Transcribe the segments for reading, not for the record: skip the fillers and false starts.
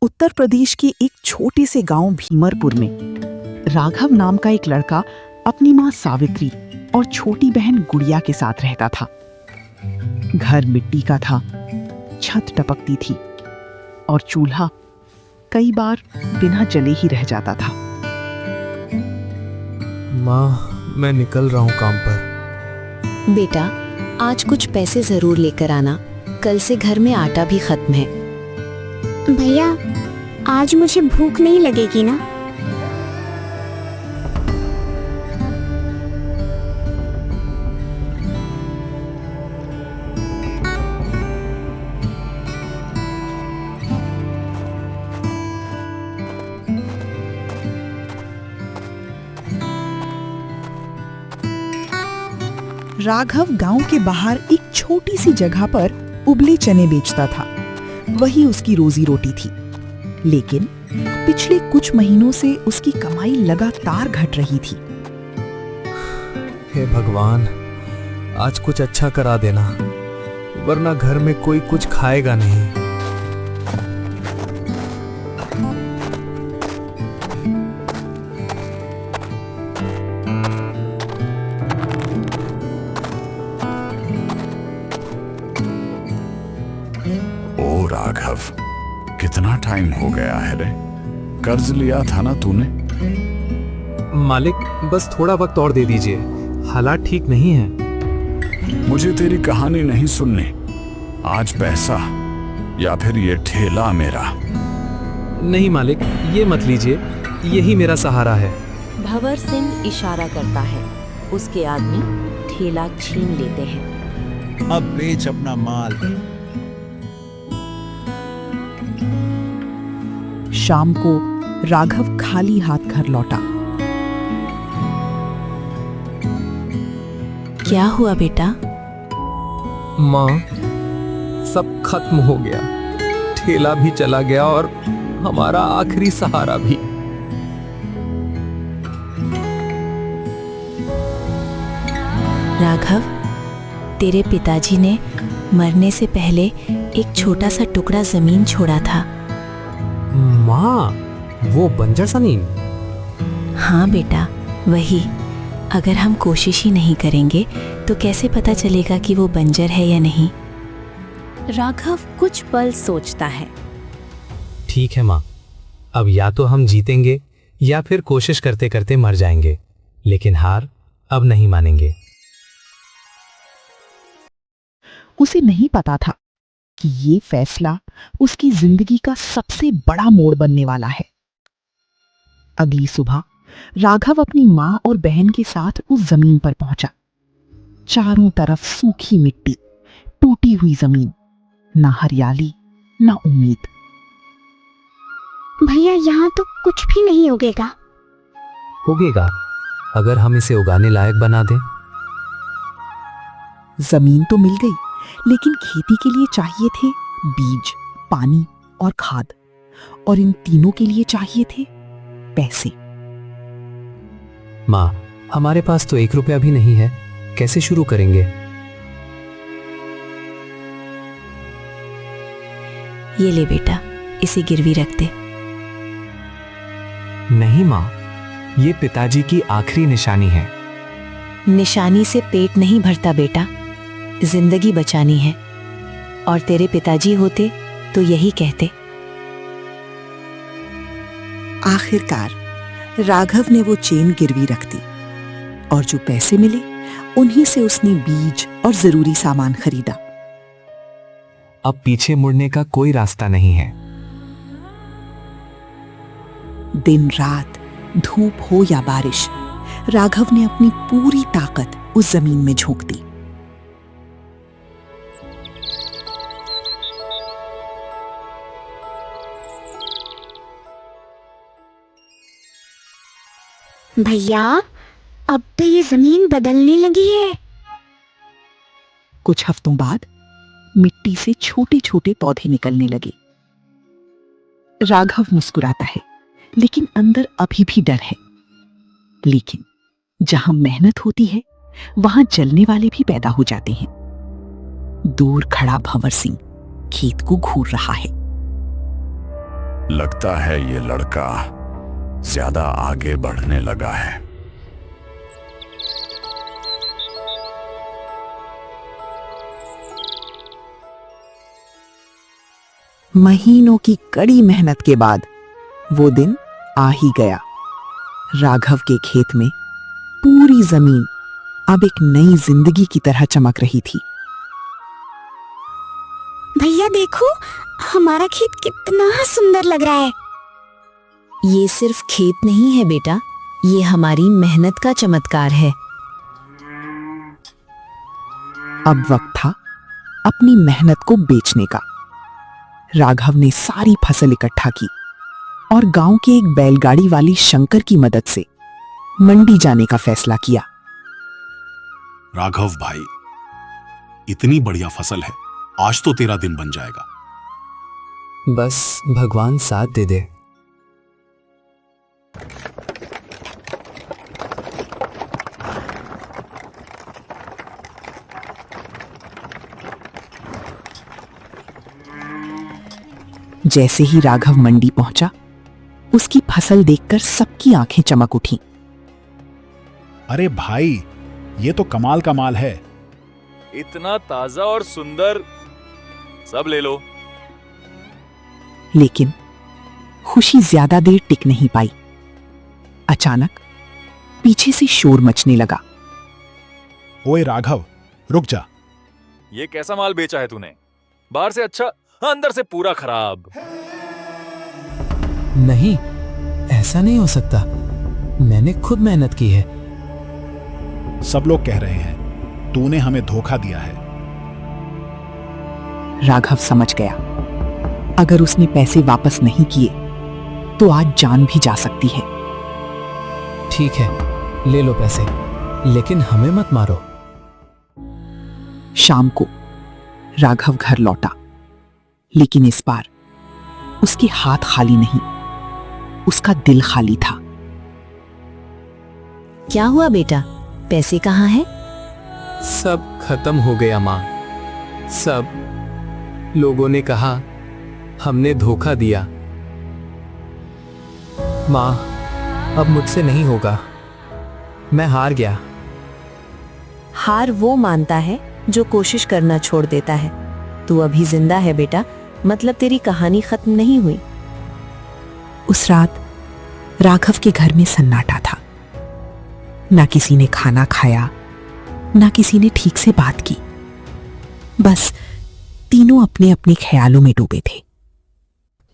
उत्तर प्रदेश के एक छोटे से गांव भीमरपुर में राघव नाम का एक लड़का अपनी मां सावित्री और छोटी बहन गुड़िया के साथ रहता था। घर मिट्टी का था, छत टपकती थी और चूल्हा कई बार बिना जले ही रह जाता था। माँ, मैं निकल रहा हूँ काम पर। बेटा, आज कुछ पैसे जरूर लेकर आना, कल से घर में आटा भी खत्म है। भैया, आज मुझे भूख नहीं लगेगी ना? राघव गांव के बाहर एक छोटी सी जगह पर उबले चने बेचता था। वही उसकी रोजी रोटी थी। लेकिन पिछले कुछ महीनों से उसकी कमाई लगातार घट रही थी। हे भगवान, आज कुछ अच्छा करा देना, वरना घर में कोई कुछ खाएगा नहीं। ओ राघव, कितना टाइम हो गया है रे? कर्ज लिया था ना तूने? मालिक, बस थोड़ा वक्त और दे दीजिए, हालात ठीक नहीं है। मुझे तेरी कहानी नहीं सुननी। आज पैसा या फिर ये ठेला मेरा। नहीं मालिक, ये मत लीजिए, यही मेरा सहारा है। भंवर सिंह इशारा करता है। उसके आदमी ठेला छीन लेते हैं। अब बेच अपना माल। शाम को राघव खाली हाथ घर लौटा। क्या हुआ बेटा? माँ, सब खत्म हो गया, ठेला भी चला गया और हमारा आखिरी सहारा भी। राघव, तेरे पिताजी ने मरने से पहले एक छोटा सा टुकड़ा जमीन छोड़ा था। माँ, वो बंजर जमीन? हाँ बेटा, वही। अगर हम कोशिश ही नहीं करेंगे तो कैसे पता चलेगा कि वो बंजर है या नहीं? राघव कुछ पल सोचता है। ठीक है माँ, अब या तो हम जीतेंगे या फिर कोशिश करते करते मर जाएंगे, लेकिन हार अब नहीं मानेंगे। उसे नहीं पता था कि ये फैसला उसकी जिंदगी का सबसे बड़ा मोड़ बनने वाला है। अगली सुबह राघव अपनी मां और बहन के साथ उस जमीन पर पहुंचा। चारों तरफ सूखी मिट्टी, टूटी हुई जमीन, ना हरियाली ना उम्मीद। भैया, यहाँ तो कुछ भी नहीं उगेगा। उगेगा, अगर हम इसे उगाने लायक बना दें। जमीन तो मिल गई, लेकिन खेती के लिए चाहिए थे बीज, पानी और खाद, और इन तीनों के लिए चाहिए थे पैसे। माँ, हमारे पास तो 1 रुपया भी नहीं है, कैसे शुरू करेंगे? ये ले बेटा, इसे गिरवी रख दे। नहीं माँ, ये पिताजी की आखिरी निशानी है। निशानी से पेट नहीं भरता बेटा, जिंदगी बचानी है। और तेरे पिताजी होते तो यही कहते। आखिरकार राघव ने वो चेन गिरवी रख दी, और जो पैसे मिले उन्हीं से उसने बीज और जरूरी सामान खरीदा। अब पीछे मुड़ने का कोई रास्ता नहीं है। दिन रात, धूप हो या बारिश, राघव ने अपनी पूरी ताकत उस जमीन में झोंक दी। भैया, अब तो ये जमीन बदलने लगी है। कुछ हफ्तों बाद मिट्टी से छोटे छोटे पौधे निकलने लगे। राघव मुस्कुराता है, लेकिन अंदर अभी भी डर है। लेकिन जहां मेहनत होती है, वहां जलने वाले भी पैदा हो जाते हैं। दूर खड़ा भंवर सिंह खेत को घूर रहा है। लगता है ये लड़का ज्यादा आगे बढ़ने लगा है। महीनों की कड़ी मेहनत के बाद वो दिन आ ही गया। राघव के खेत में पूरी जमीन अब एक नई जिंदगी की तरह चमक रही थी। भैया देखो, हमारा खेत कितना सुंदर लग रहा है। ये सिर्फ खेत नहीं है बेटा, ये हमारी मेहनत का चमत्कार है। अब वक्त था अपनी मेहनत को बेचने का। राघव ने सारी फसल इकट्ठा की और गांव के एक बैलगाड़ी वाली शंकर की मदद से मंडी जाने का फैसला किया। राघव भाई, इतनी बढ़िया फसल है, आज तो तेरा दिन बन जाएगा। बस भगवान साथ दे दे। जैसे ही राघव मंडी पहुंचा, उसकी फसल देखकर सबकी आंखें चमक उठीं। अरे भाई, ये तो कमाल का माल है। इतना ताजा और सुंदर, सब ले लो। लेकिन खुशी ज्यादा देर टिक नहीं पाई। अचानक पीछे से शोर मचने लगा। ओए राघव, रुक जा। ये कैसा माल बेचा है तूने? बाहर से अच्छा, अंदर से पूरा खराब। नहीं, ऐसा नहीं हो सकता। मैंने खुद मेहनत की है। सब लोग कह रहे हैं तूने हमें धोखा दिया है। राघव समझ गया, अगर उसने पैसे वापस नहीं किए तो आज जान भी जा सकती है। ठीक है, ले लो पैसे, लेकिन हमें मत मारो। शाम को राघव घर लौटा, लेकिन इस बार उसके हाथ खाली नहीं, उसका दिल खाली था। क्या हुआ बेटा, पैसे कहाँ हैं? सब खत्म हो गया माँ। सब लोगों ने कहा हमने धोखा दिया। माँ, अब मुझसे नहीं होगा, मैं हार गया। हार वो मानता है जो कोशिश करना छोड़ देता है। तू अभी जिंदा है बेटा, मतलब तेरी कहानी खत्म नहीं हुई। उस रात राघव के घर में सन्नाटा था। ना किसी ने खाना खाया, ना किसी ने ठीक से बात की। बस तीनों अपने अपने ख्यालों में डूबे थे।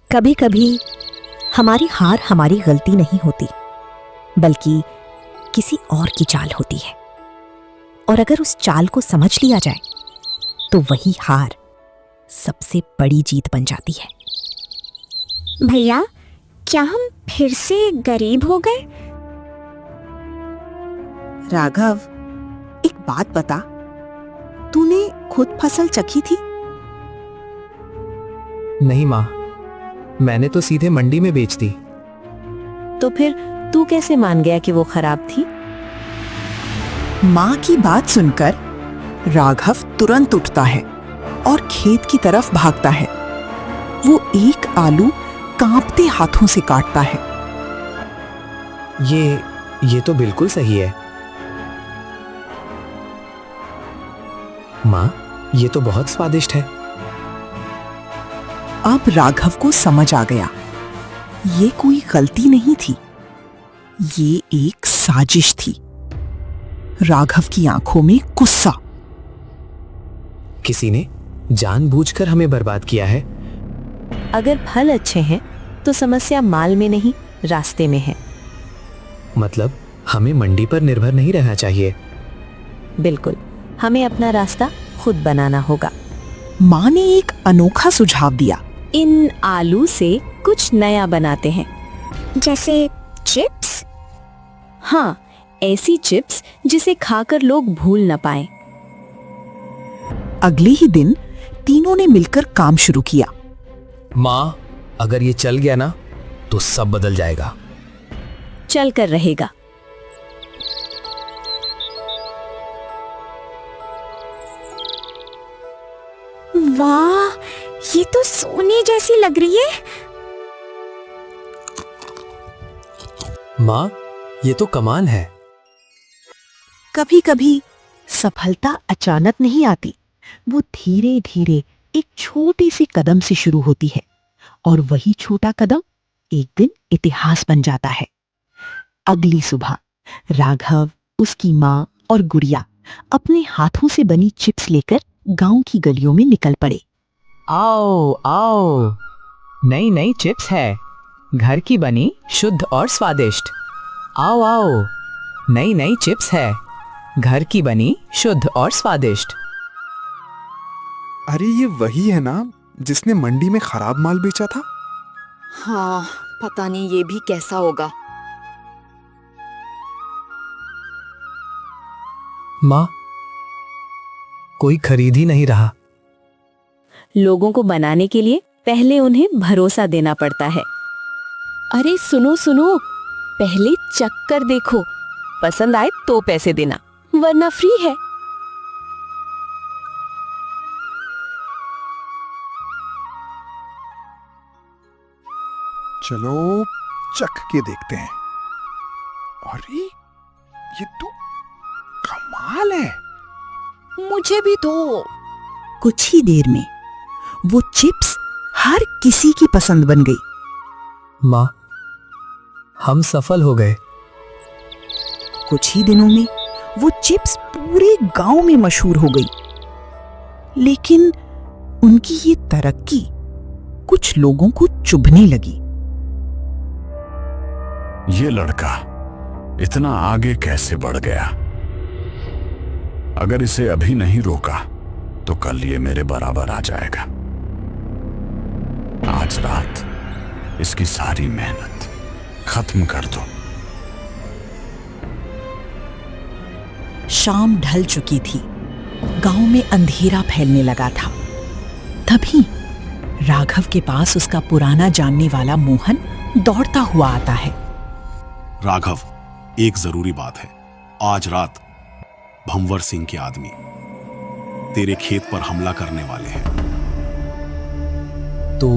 कभी कभी हमारी हार हमारी गलती नहीं होती, बल्कि किसी और की चाल होती है। और अगर उस चाल को समझ लिया जाए तो वही हार सबसे बड़ी जीत बन जाती है। भैया, क्या हम फिर से गरीब हो गए? राघव, एक बात बता, तूने खुद फसल चखी थी? नहीं माँ, मैंने तो सीधे मंडी में बेच दी। तो फिर तू कैसे मान गया कि वो खराब थी? मां की बात सुनकर राघव तुरंत उठता है और खेत की तरफ भागता है। वो एक आलू कांपते हाथों से काटता है। ये तो बिल्कुल सही है। माँ, ये तो बहुत स्वादिष्ट है। अब राघव को समझ आ गया, ये कोई गलती नहीं थी, ये एक साजिश थी। राघव की आंखों में गुस्सा। किसी ने जानबूझकर हमें बर्बाद किया है। अगर फल अच्छे हैं तो समस्या माल में नहीं, रास्ते में है। मतलब हमें मंडी पर निर्भर नहीं रहना चाहिए। बिल्कुल, हमें अपना रास्ता खुद बनाना होगा। मां ने एक अनोखा सुझाव दिया। इन आलू से कुछ नया बनाते हैं। जैसे चिप्स? हाँ, ऐसी चिप्स जिसे खाकर लोग भूल न पाएं। अगले ही दिन तीनों ने मिलकर काम शुरू किया। माँ, अगर ये चल गया ना तो सब बदल जाएगा। चल कर रहेगा। वाह, ये तो सोने जैसी लग रही है। माँ, ये तो कमाल है। कभी कभी सफलता अचानक नहीं आती, वो धीरे धीरे एक छोटे से कदम से शुरू होती है और वही छोटा कदम एक दिन इतिहास बन जाता है। अगली सुबह राघव, उसकी माँ और गुड़िया अपने हाथों से बनी चिप्स लेकर गांव की गलियों में निकल पड़े। आओ आओ, नई नई चिप्स है, घर की बनी, शुद्ध और स्वादिष्ट। आओ आओ, नई नई चिप्स है, घर की बनी, शुद्ध और स्वादिष्ट। अरे ये वही है ना जिसने मंडी में खराब माल बेचा था? हाँ, पता नहीं ये भी कैसा होगा। माँ, कोई खरीद ही नहीं रहा। लोगों को बनाने के लिए पहले उन्हें भरोसा देना पड़ता है। अरे सुनो सुनो, पहले चख कर देखो, पसंद आए तो पैसे देना, वरना फ्री है। चलो चख के देखते हैं। अरे ये तो कमाल है। मुझे भी दो। कुछ ही देर में वो चिप्स हर किसी की पसंद बन गई। माँ, हम सफल हो गए। कुछ ही दिनों में वो चिप्स पूरे गांव में मशहूर हो गई। लेकिन उनकी ये तरक्की कुछ लोगों को चुभने लगी। ये लड़का इतना आगे कैसे बढ़ गया? अगर इसे अभी नहीं रोका तो कल ये मेरे बराबर आ जाएगा। आज रात इसकी सारी मेहनत खत्म कर दो। शाम ढल चुकी थी, गांव में अंधेरा फैलने लगा था। तभी राघव के पास उसका पुराना जानने वाला मोहन दौड़ता हुआ आता है। राघव, एक जरूरी बात है। आज रात भंवर सिंह के आदमी तेरे खेत पर हमला करने वाले हैं। तो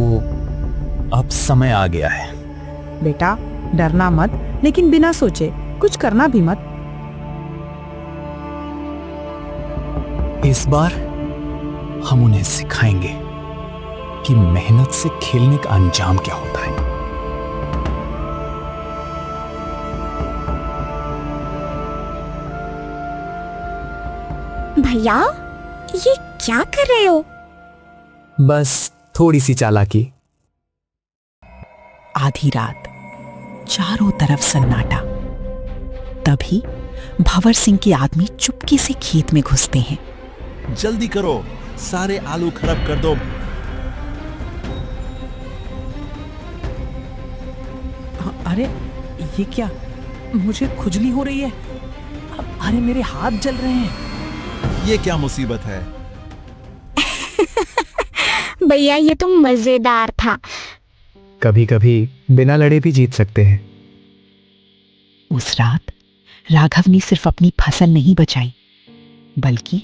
अब समय आ गया है। बेटा डरना मत, लेकिन बिना सोचे कुछ करना भी मत। इस बार हम उन्हें सिखाएंगे कि मेहनत से खेलने का अंजाम क्या होता है। भैया ये क्या कर रहे हो? बस थोड़ी सी चालाकी। आधी रात, चारों तरफ सन्नाटा। तभी भंवर सिंह के आदमी चुपके से खेत में घुसते हैं। जल्दी करो, सारे आलू खराब कर दो। अरे ये क्या, मुझे खुजली हो रही है। अरे मेरे हाथ जल रहे हैं। ये क्या मुसीबत है? भैया ये तो मजेदार था। कभी कभी बिना लड़े भी जीत सकते हैं। उस रात राघव ने सिर्फ अपनी फसल नहीं बचाई, बल्कि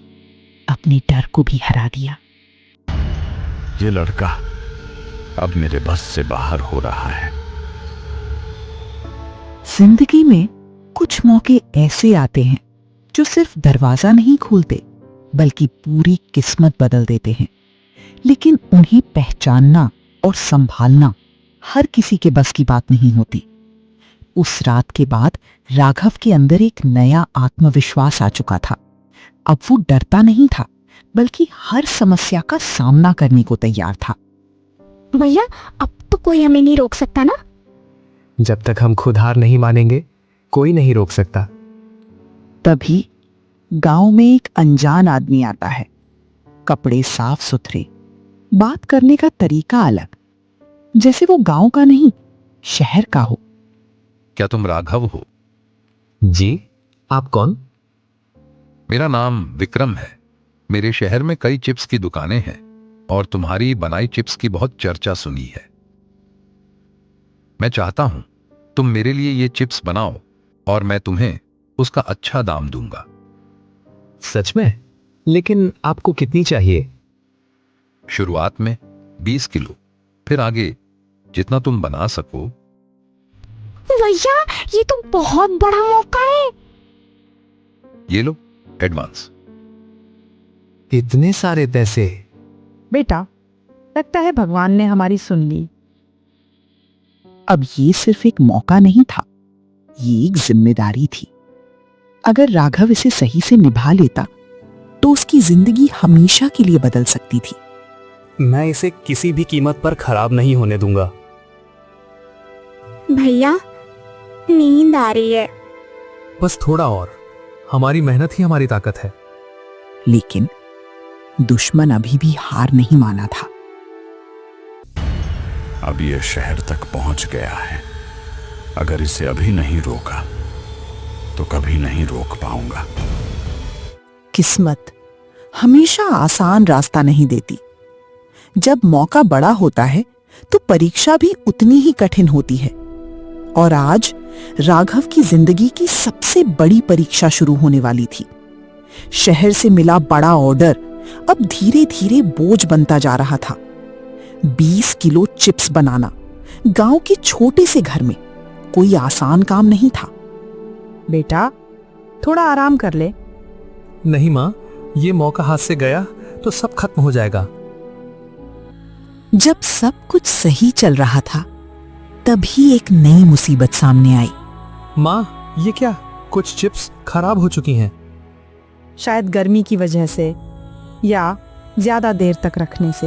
अपने डर को भी हरा दिया। ये लड़का अब मेरे बस से बाहर हो रहा है। जिंदगी में कुछ मौके ऐसे आते हैं जो सिर्फ दरवाजा नहीं खोलते, बल्कि पूरी किस्मत बदल देते हैं। लेकिन उन्हें पहचानना और संभालना हर किसी के बस की बात नहीं होती। उस रात के बाद राघव के अंदर एक नया आत्मविश्वास आ चुका था। अब वो डरता नहीं था, बल्कि हर समस्या का सामना करने को तैयार था। भैया अब तो कोई हमें नहीं रोक सकता ना? जब तक हम खुद हार नहीं मानेंगे, कोई नहीं रोक सकता। तभी गांव में एक अनजान आदमी आता है। कपड़े साफ सुथरे, बात करने का तरीका अलग, जैसे वो गांव का नहीं, शहर का हो। क्या तुम राघव हो? जी, आप कौन? मेरा नाम विक्रम है। मेरे शहर में कई चिप्स की दुकानें हैं और तुम्हारी बनाई चिप्स की बहुत चर्चा सुनी है। मैं चाहता हूं तुम मेरे लिए ये चिप्स बनाओ और मैं तुम्हें उसका अच्छा दाम दूंगा। सच में? लेकिन आपको कितनी चाहिए? शुरुआत में 20 किलो, फिर आगे जितना तुम बना सको। भैया ये तो बहुत बड़ा मौका है। ये लो एडवांस। इतने सारे पैसे? बेटा, लगता है भगवान ने हमारी सुन ली। अब ये सिर्फ एक मौका नहीं था, ये एक जिम्मेदारी थी। अगर राघव इसे सही से निभा लेता तो उसकी जिंदगी हमेशा के लिए बदल सकती थी। मैं इसे किसी भी कीमत पर खराब नहीं होने दूंगा। भैया नींद आ रही है। बस थोड़ा और, हमारी मेहनत ही हमारी ताकत है। लेकिन दुश्मन अभी भी हार नहीं माना था। अब ये शहर तक पहुंच गया है। अगर इसे अभी नहीं रोका तो कभी नहीं रोक पाऊंगा। किस्मत हमेशा आसान रास्ता नहीं देती। जब मौका बड़ा होता है तो परीक्षा भी उतनी ही कठिन होती है। और आज राघव की जिंदगी की सबसे बड़ी परीक्षा शुरू होने वाली थी। शहर से मिला बड़ा ऑर्डर अब धीरे धीरे बोझ बनता जा रहा था। 20 किलो चिप्स बनाना गांव के छोटे से घर में कोई आसान काम नहीं था। बेटा, थोड़ा आराम कर ले। नहीं माँ, ये मौका हाथ से गया तो सब खत्म हो जाएगा। जब सब कुछ सही चल रहा था तभी एक नई मुसीबत सामने आई। माँ, ये क्या? कुछ चिप्स खराब हो चुकी हैं। शायद गर्मी की वजह से या ज्यादा देर तक रखने से।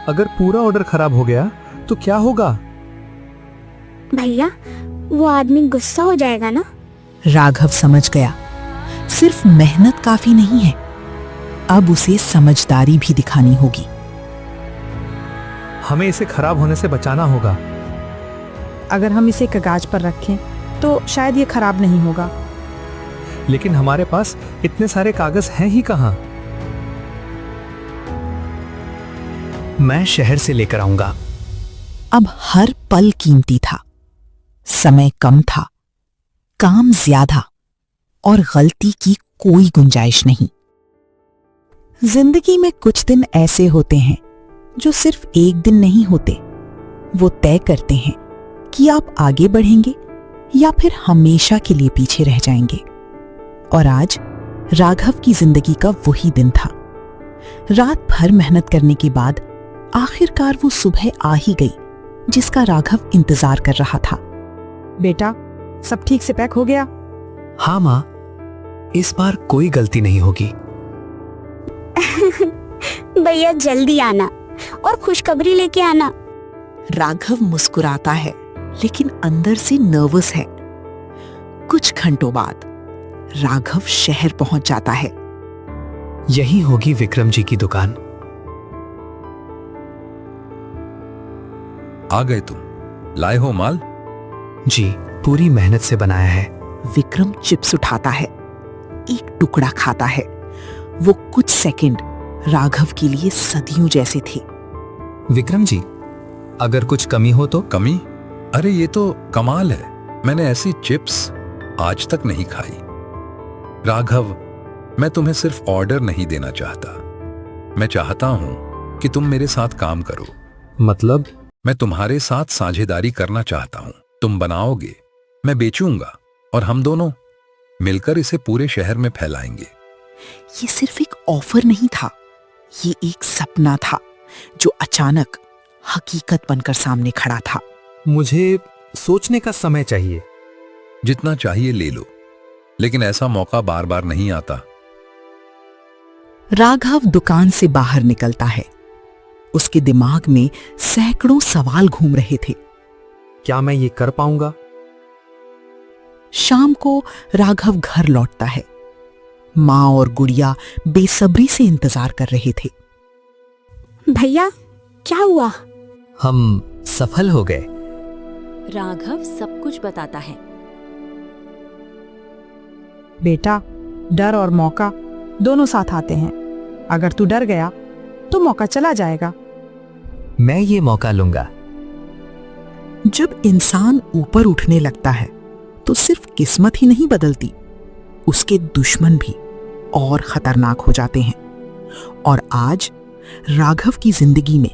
अगर पूरा ऑर्डर खराब हो गया तो क्या होगा? भैया वो आदमी गुस्सा हो जाएगा ना। राघव समझ गया, सिर्फ मेहनत काफी नहीं है, अब उसे समझदारी भी दिखानी होगी। हमें इसे खराब होने से बचाना होगा। अगर हम इसे कागज पर रखें तो शायद ये खराब नहीं होगा। लेकिन हमारे पास इतने सारे कागज हैं ही कहां? मैं शहर से लेकर आऊंगा। अब हर पल कीमती था। समय कम था, काम ज्यादा और गलती की कोई गुंजाइश नहीं। जिंदगी में कुछ दिन ऐसे होते हैं जो सिर्फ एक दिन नहीं होते, वो तय करते हैं कि आप आगे बढ़ेंगे या फिर हमेशा के लिए पीछे रह जाएंगे। और आज राघव की जिंदगी का वही दिन था। रात भर मेहनत करने के बाद आखिरकार वो सुबह आ ही गई जिसका राघव इंतजार कर रहा था। बेटा, सब ठीक से पैक हो गया? हाँ माँ, इस बार कोई गलती नहीं होगी। भैया जल्दी आना और खुशखबरी लेके आना। राघव मुस्कुराता है लेकिन अंदर से नर्वस है। कुछ घंटों बाद राघव शहर पहुंच जाता है। यही होगी विक्रम जी की दुकान। आ गए तुम? लाए हो माल? जी, पूरी मेहनत से बनाया है। विक्रम चिप्स उठाता है, एक टुकड़ा खाता है। वो कुछ सेकंड राघव के लिए सदियों जैसे थे। विक्रम जी, अगर कुछ कमी हो तो? कमी? अरे ये तो कमाल है, मैंने ऐसी चिप्स आज तक नहीं खाई। राघव, मैं तुम्हें सिर्फ ऑर्डर नहीं देना चाहता, मैं चाहता हूं कि तुम मेरे साथ काम करो। मतलब? मैं तुम्हारे साथ साझेदारी करना चाहता हूं। तुम बनाओगे, मैं बेचूंगा और हम दोनों मिलकर इसे पूरे शहर में फैलाएंगे। ये सिर्फ एक ऑफर नहीं था, ये एक सपना था जो अचानक हकीकत बनकर सामने खड़ा था। मुझे सोचने का समय चाहिए। जितना चाहिए ले लो, लेकिन ऐसा मौका बार बार नहीं आता। राघव दुकान से बाहर निकलता है। उसके दिमाग में सैकड़ों सवाल घूम रहे थे। क्या मैं ये कर पाऊंगा? शाम को राघव घर लौटता है। माँ और गुड़िया बेसब्री से इंतजार कर रहे थे। भैया क्या हुआ? हम सफल हो गए। राघव सब कुछ बताता है। बेटा, डर और मौका दोनों साथ आते हैं। अगर तू डर गया तो मौका चला जाएगा। मैं ये मौका लूंगा। जब इंसान ऊपर उठने लगता है तो सिर्फ किस्मत ही नहीं बदलती, उसके दुश्मन भी और खतरनाक हो जाते हैं। और आज राघव की जिंदगी में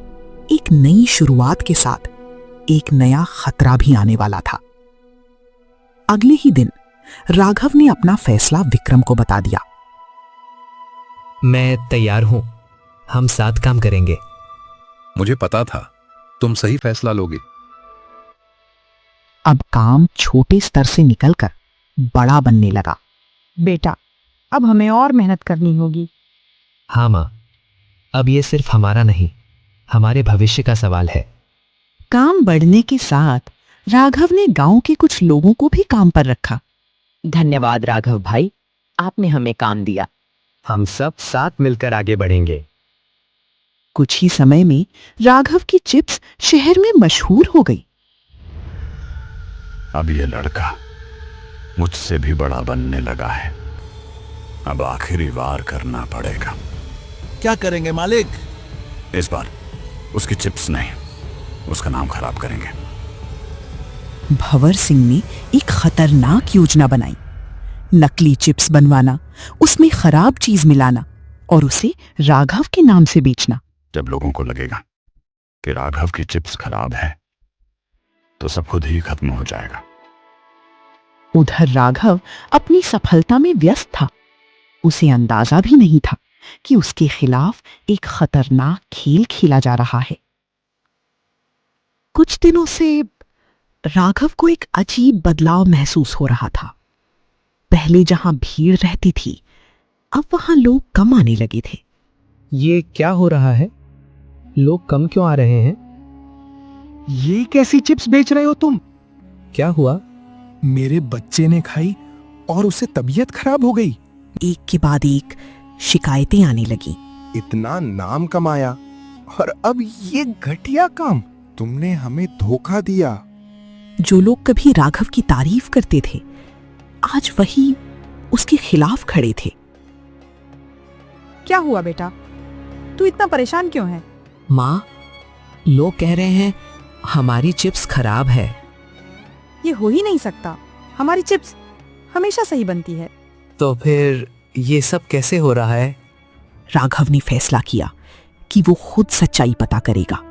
एक नई शुरुआत के साथ एक नया खतरा भी आने वाला था। अगले ही दिन राघव ने अपना फैसला विक्रम को बता दिया। मैं तैयार हूं, हम साथ काम करेंगे। मुझे पता था तुम सही फैसला लोगे। अब काम छोटे स्तर से निकलकर बड़ा बनने लगा। बेटा, अब हमें और मेहनत करनी होगी। हाँ मां, अब ये सिर्फ हमारा नहीं, हमारे भविष्य का सवाल है। काम बढ़ने के साथ राघव ने गांव के कुछ लोगों को भी काम पर रखा। धन्यवाद राघव भाई, आपने हमें काम दिया। हम सब साथ मिलकर आगे बढ़ेंगे। कुछ ही समय में राघव की चिप्स शहर में मशहूर हो गई। अब ये लड़का मुझसे भी बड़ा बनने लगा है। अब आखिरी वार करना पड़ेगा। क्या करेंगे मालिक? इस बार उसकी चिप्स नहीं, उसका नाम खराब करेंगे। भंवर सिंह ने एक खतरनाक योजना बनाई। नकली चिप्स बनवाना, उसमें खराब चीज मिलाना और उसे राघव के नाम से बेचना। जब लोगों को लगेगा कि राघव की चिप्स खराब है तो सब खुद ही खत्म हो जाएगा। उधर राघव अपनी सफलता में व्यस्त था। उसे अंदाजा भी नहीं था कि उसके खिलाफ एक खतरनाक खेल खेला जा रहा है। कुछ दिनों से राघव को एक अजीब बदलाव महसूस हो रहा था। पहले जहां भीड़ रहती थी, अब वहां लोग कम आने लगे थे। ये क्या हो रहा है? लोग कम क्यों आ रहे हैं? ये कैसी चिप्स बेच रहे हो तुम? क्या हुआ? मेरे बच्चे ने खाई और उसे तबीयत खराब हो गई। एक के बाद एक शिकायतें आने लगी। इतना नाम कमाया और अब ये घटिया काम। तुमने हमें धोखा दिया। जो लोग कभी राघव की तारीफ करते थे, आज वही उसके खिलाफ खड़े थे। क्या हुआ बेटा, तू इतना परेशान क्यों है? माँ, लोग कह रहे हैं हमारी चिप्स खराब है। ये हो ही नहीं सकता, हमारी चिप्स हमेशा सही बनती है। तो फिर ये सब कैसे हो रहा है? राघव ने फैसला किया कि वो खुद सच्चाई पता करेगा।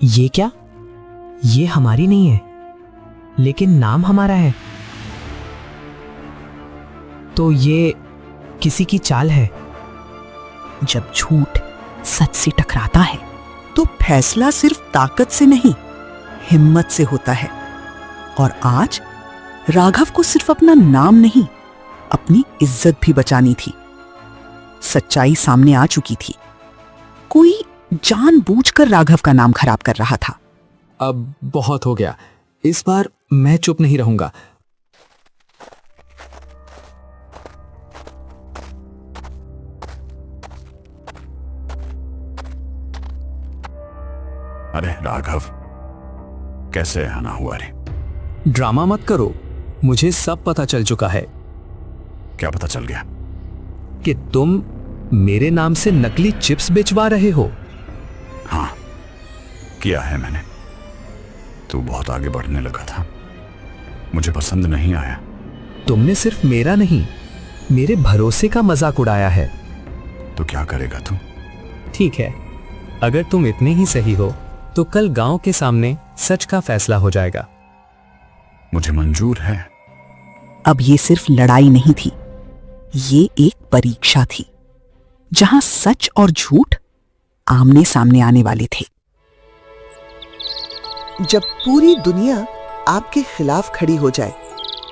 ये क्या? ये हमारी नहीं है, लेकिन नाम हमारा है। तो ये किसी की चाल है। जब झूठ सच से टकराता है तो फैसला सिर्फ ताकत से नहीं, हिम्मत से होता है। और आज राघव को सिर्फ अपना नाम नहीं, अपनी इज्जत भी बचानी थी। सच्चाई सामने आ चुकी थी। कोई जानबूझकर राघव का नाम खराब कर रहा था। अब बहुत हो गया, इस बार मैं चुप नहीं रहूंगा। अरे राघव, कैसे आना हुआ रे? ड्रामा मत करो, मुझे सब पता चल चुका है। क्या पता चल गया? कि तुम मेरे नाम से नकली चिप्स बेचवा रहे हो। हाँ, किया है मैंने। तू बहुत आगे बढ़ने लगा था, मुझे पसंद नहीं आया। तुमने सिर्फ मेरा नहीं, मेरे भरोसे का मजाक उड़ाया है। तो क्या करेगा तू? ठीक है, अगर तुम इतने ही सही हो तो कल गांव के सामने सच का फैसला हो जाएगा। मुझे मंजूर है। अब ये सिर्फ लड़ाई नहीं थी, ये एक परीक्षा थी, जहां सच और झूठ आमने सामने आने वाले थे। जब पूरी दुनिया आपके खिलाफ खड़ी हो जाए,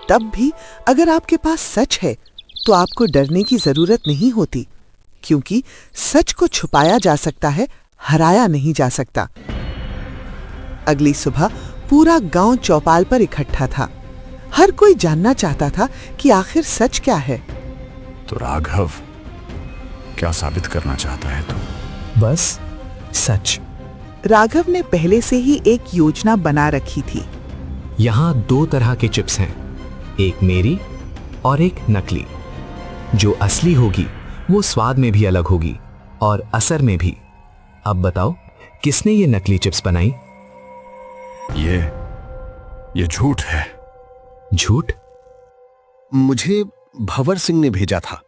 तब भी अगर आपके पास सच है तो आपको डरने की जरूरत नहीं होती, क्योंकि सच को छुपाया जा सकता है, हराया नहीं जा सकता। अगली सुबह पूरा गांव चौपाल पर इकट्ठा था। हर कोई जानना चाहता था कि आखिर सच क्या है। तो राघव, क्या साबित करना चाहता है तू? बस सच। राघव ने पहले से ही एक योजना बना रखी थी। यहां दो तरह के चिप्स हैं, एक मेरी और एक नकली। जो असली होगी वो स्वाद में भी अलग होगी और असर में भी। अब बताओ, किसने ये नकली चिप्स बनाई? ये झूठ है। झूठ? मुझे भंवर सिंह ने भेजा था।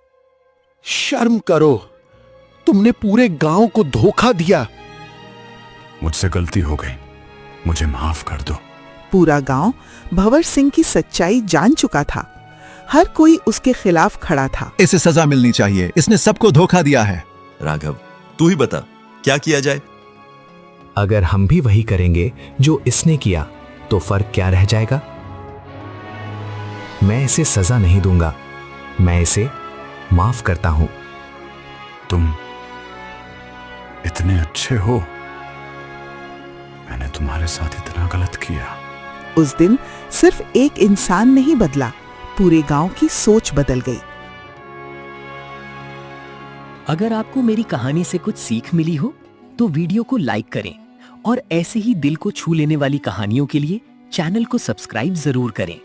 शर्म करो, तुमने पूरे गांव को धोखा दिया। मुझसे गलती हो गई, मुझे माफ कर दो। पूरा गांव भंवर सिंह की सच्चाई जान चुका था। हर कोई उसके खिलाफ खड़ा था। इसे सजा मिलनी चाहिए, इसने सबको धोखा दिया है। राघव, तू ही बता, क्या किया जाए? अगर हम भी वही करेंगे जो इसने किया तो फर्क क्या रह जाएगा? मैं इसे सजा नहीं दूंगा, मैं इसे माफ करता हूं। तुम इतने अच्छे हो, मैंने तुम्हारे साथ इतना गलत किया। उस दिन सिर्फ एक इंसान नहीं बदला, पूरे गांव की सोच बदल गई। अगर आपको मेरी कहानी से कुछ सीख मिली हो तो वीडियो को लाइक करें और ऐसे ही दिल को छू लेने वाली कहानियों के लिए चैनल को सब्सक्राइब जरूर करें।